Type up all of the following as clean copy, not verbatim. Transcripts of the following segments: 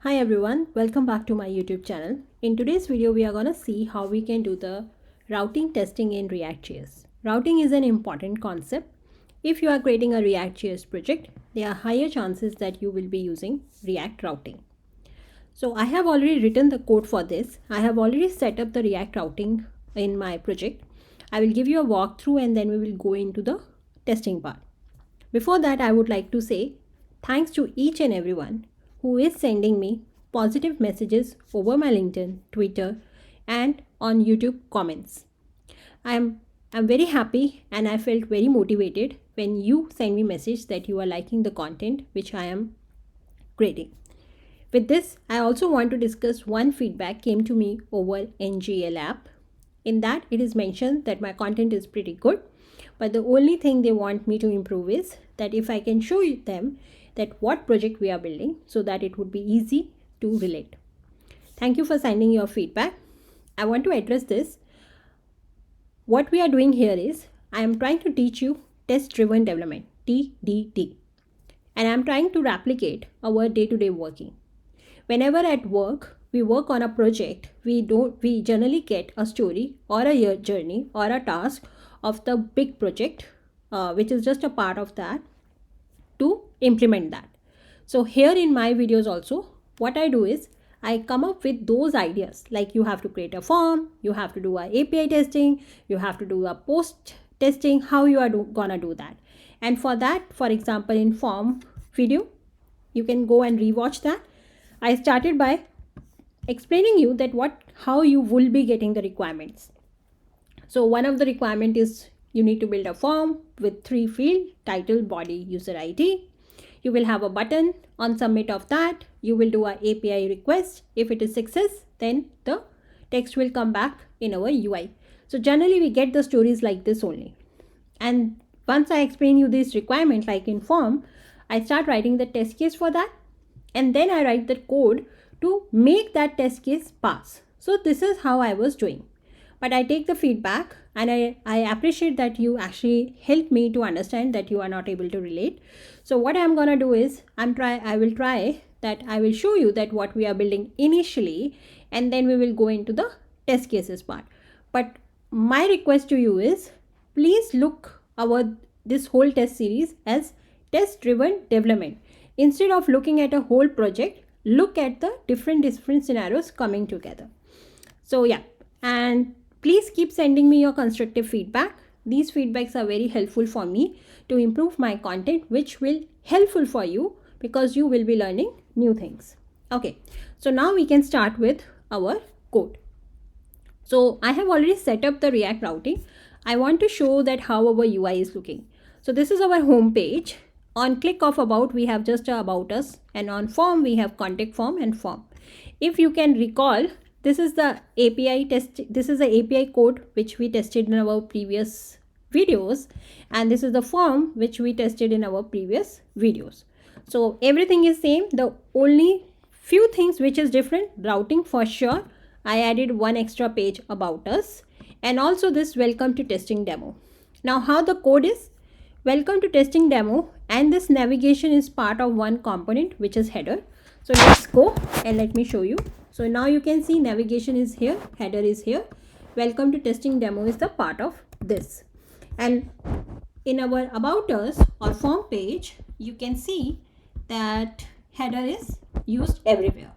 Hi everyone, welcome back to my YouTube channel. In today's video, we are going to see how we can do the routing testing in ReactJS. Routing is an important concept. If you are creating a ReactJS project, there are higher chances that you will be using React routing. So I have already written the code for this. I have already set up the React routing in my project. I will give you a walkthrough and then we will go into the testing part. Before that, I would like to say thanks to each and everyone who is sending me positive messages over my LinkedIn, Twitter, and on YouTube comments. I'm very happy and I felt very motivated when you send me message that you are liking the content which I am creating. With this, I also want to discuss one feedback came to me over NGL app. In that, it is mentioned that my content is pretty good, but the only thing they want me to improve is that if I can show them that what project we are building so that it would be easy to relate. Thank you for sending your feedback. I want to address this. What we are doing here is I am trying to teach you test-driven development, TDD, and I am trying to replicate our day-to-day working. Whenever at work we work on a project, we generally get a story or a journey or a task of the big project, which is just a part of that, to implement that. So here in my videos also, what I do is I come up with those ideas, like you have to create a form, you have to do a API testing, you have to do a post testing, how you are gonna do that. And for that, for example, in form video, you can go and rewatch that. I started by explaining you that how you will be getting the requirements. So one of the requirement is you need to build a form with 3 fields: title, body, user ID. You will have a button. On submit of that, you will do an API request. If it is success, then the text will come back in our UI. So generally we get the stories like this only. And once I explain you this requirement, like in form, I start writing the test case for that. And then I write the code to make that test case pass. So this is how I was doing. But I take the feedback and I appreciate that you actually help me to understand that you are not able to relate. So what I'm going to do is I will show you that what we are building initially, and then we will go into the test cases part. But my request to you is please look this whole test series as test driven development. Instead of looking at a whole project, look at the different scenarios coming together. So yeah, and please keep sending me your constructive feedback. These feedbacks are very helpful for me to improve my content, which will helpful for you because you will be learning new things. Okay, so now we can start with our code. So I have already set up the React routing. I want to show that how our UI is looking. So this is our home page. On click of about, we have just about us, and on form we have contact form and form. If you can recall, this is the API test. This is the API code which we tested in our previous videos, and this is the form which we tested in our previous videos. So everything is same. The only few things which is different, routing for sure. I added one extra page about us, and also this welcome to testing demo. Now how the code is: welcome to testing demo, and this navigation is part of one component which is header. So let's go and let me show you. So now you can see navigation is here, header is here, welcome to testing demo is the part of this. And in our about us or form page, you can see that header is used everywhere.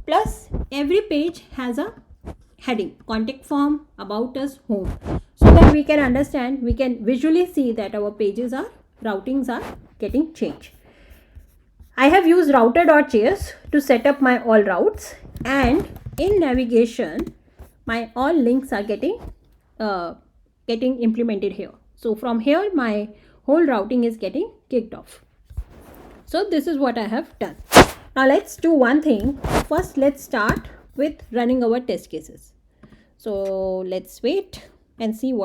Plus every page has a heading: contact form, about us, home, so that we can understand, we can visually see that our routings are getting changed. I have used router.js to set up my all routes, and in navigation my all links are getting implemented here. So from here my whole routing is getting kicked off. So this is what I have done. Now let's do one thing. First let's start with running our test cases. So let's wait and see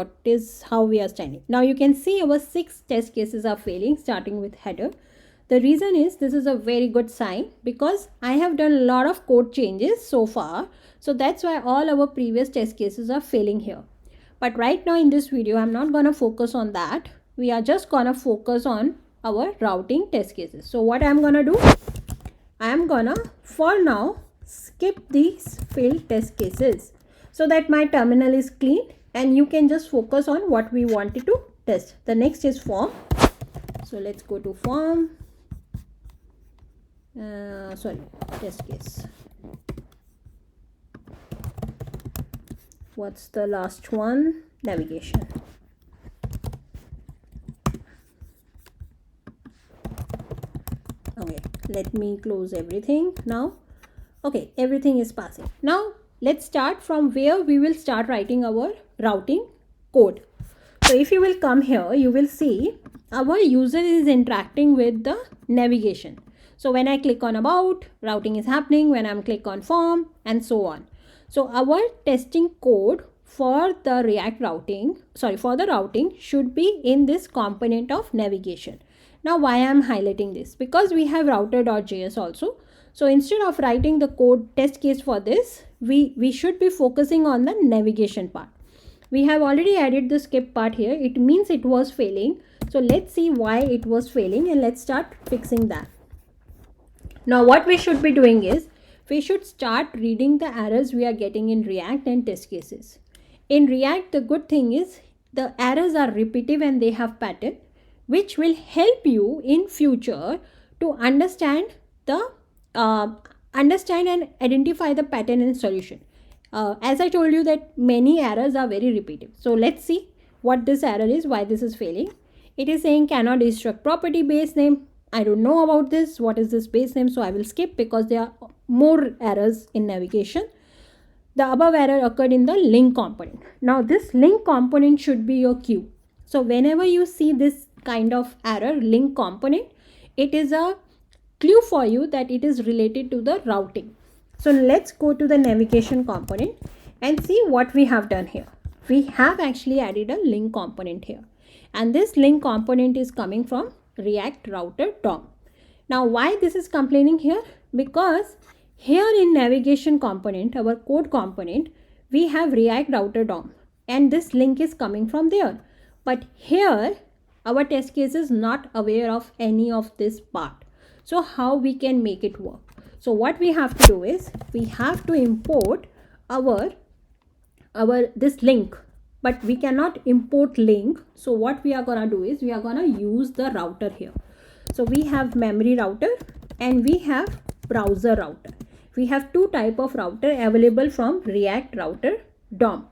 how we are standing. Now you can see our 6 test cases are failing, starting with header. The reason is this is a very good sign because I have done a lot of code changes so far. So that's why all our previous test cases are failing here. But right now in this video, I'm not going to focus on that. We are just going to focus on our routing test cases. So what I'm going to do, I am gonna for now skip these failed test cases so that my terminal is clean and you can just focus on what we wanted to test. The next is form. So let's go to form. Test case. What's the last one? Navigation. Okay, let me close everything now. Okay, everything is passing. Now let's start from where we will start writing our routing code. So if you will come here, you will see our user is interacting with the navigation. So when I click on about, routing is happening. When I'm click on form and so on. So our testing code for the React routing, for the routing should be in this component of navigation. Now why I'm highlighting this? Because we have router.js also. So instead of writing the code test case for this, we should be focusing on the navigation part. We have already added the skip part here. It means it was failing. So let's see why it was failing and let's start fixing that. Now what we should be doing is we should start reading the errors we are getting in React and test cases. In React, the good thing is the errors are repetitive and they have pattern, which will help you in future to understand and identify the pattern and solution. As I told you that many errors are very repetitive. So let's see what this error is, why this is failing. It is saying cannot destruct property base name. I don't know about this. What is this base name? So I will skip because there are more errors in navigation. The above error occurred in the link component. Now this link component should be your queue. So whenever you see this kind of error, link component, it is a clue for you that it is related to the routing. So let's go to the navigation component and see what we have done here. We have actually added a link component here. And this link component is coming from React Router DOM. Now why this is complaining here? Because here in navigation component, our code component, we have React Router DOM and this link is coming from there. But here our test case is not aware of any of this part. So how we can make it work? So what we have to do is we have to import our this link, but we cannot import link. So what we are gonna do is we are gonna use the router here. So we have memory router and we have browser router. We have two type of router available from React Router DOM.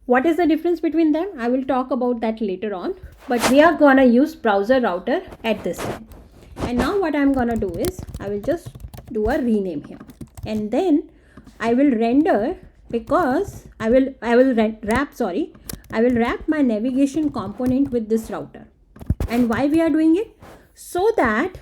What is the difference between them? I will talk about that later on, but we are gonna use browser router at this time. And now what I'm gonna do is I will just do a rename here and then I will render, because I will wrap my navigation component with this router. And why we are doing it? So that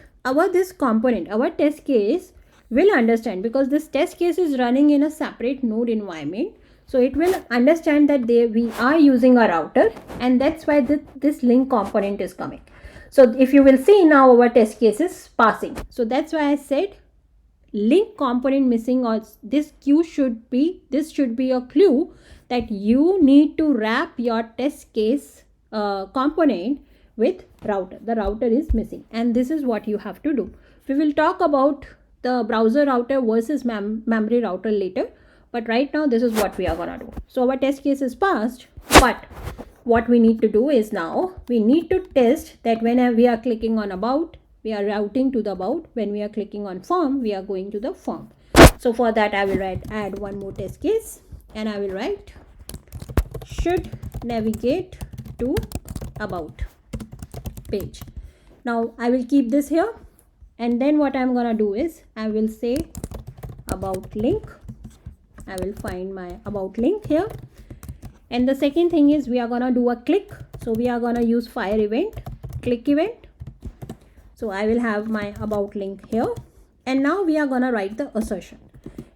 this component, our test case will understand, because this test case is running in a separate node environment. So it will understand that we are using a router, and that's why this link component is coming. So if you will see now our test case is passing. So that's why I said link component missing, or this should be a clue that you need to wrap your test case component with router. The router is missing, and this is what you have to do. We will talk about the browser router versus memory router later, but right now this is what we are gonna do. So our test case is passed, but what we need to do is now we need to test that when we are clicking on about, we are routing to the about. When we are clicking on form, we are going to the form. So for that I will add one more test case, and I will write should navigate to about page. Now I will keep this here, and then what I'm gonna do is I will say about link. I will find my about link here, and the second thing is we are gonna do a click. So we are gonna use fire event, click event. So I will have my about link here, and now we are gonna write the assertion.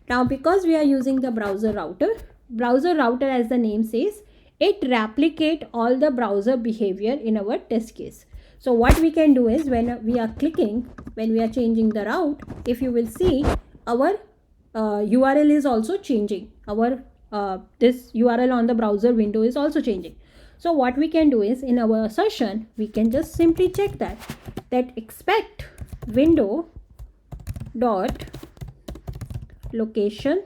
Now because we are using the browser router as the name says, it replicate all the browser behavior in our test case. So what we can do is when we are clicking, when we are changing the route, if you will see our URL is also changing. Our this URL on the browser window is also changing. So what we can do is in our assertion, we can just simply check that expect window dot location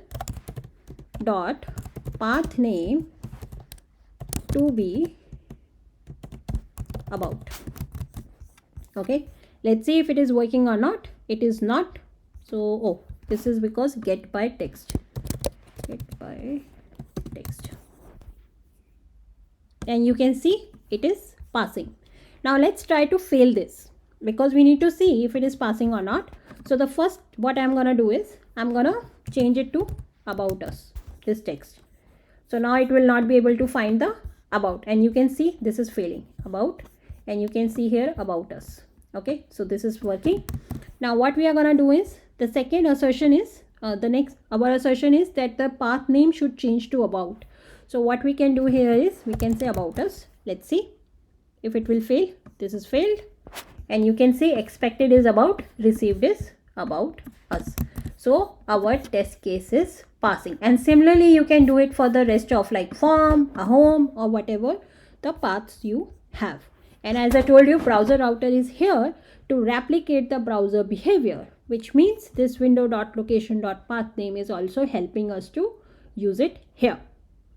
dot path name to be about. Okay, let's see if it is working or not. It is not. So this is because get by text, and you can see it is passing. Now let's try to fail this, because we need to see if it is passing or not. So the first, what I'm gonna do is I'm gonna change it to about us, this text. So now it will not be able to find the about, and you can see this is failing, about, and you can see here about us. Okay, so this is working. Now what we are gonna do is, the second assertion is our assertion is that the path name should change to about. So what we can do here is we can say about us. Let's see if it will fail. This is failed, and you can see expected is about, received is about us. So our test case is passing. And similarly you can do it for the rest of like form, a home, or whatever the paths you have. And as I told you, browser router is here to replicate the browser behavior, which means this window.location.pathname is also helping us to use it here.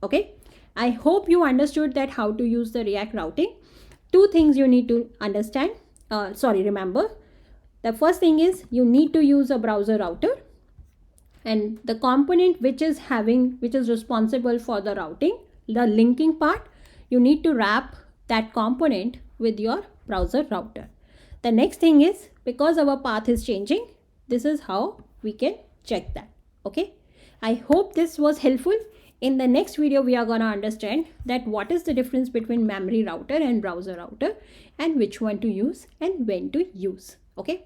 Okay, I hope you understood that how to use the React routing. Two things you need to understand, remember. The first thing is you need to use a browser router, and the component which is responsible for the routing, the linking part, you need to wrap that component with your browser router. The next thing is, because our path is changing, this is how we can check that. Okay, I hope this was helpful. In the next video, we are going to understand that what is the difference between memory router and browser router, and which one to use and when to use. Okay,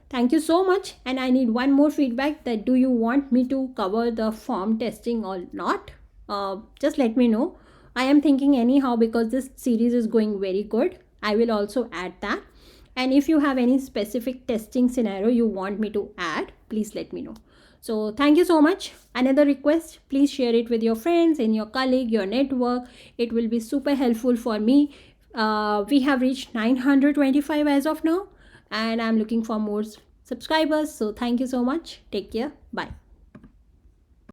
thank you so much. And I need one more feedback, that do you want me to cover the form testing or not? Just let me know. I am thinking anyhow, because this series is going very good, I will also add that. And if you have any specific testing scenario you want me to add, please let me know. So thank you so much. Another request, please share it with your friends, in your colleague, your network. It will be super helpful for me. We have reached 925 as of now, and I'm looking for more subscribers. So thank you so much. Take care. Bye.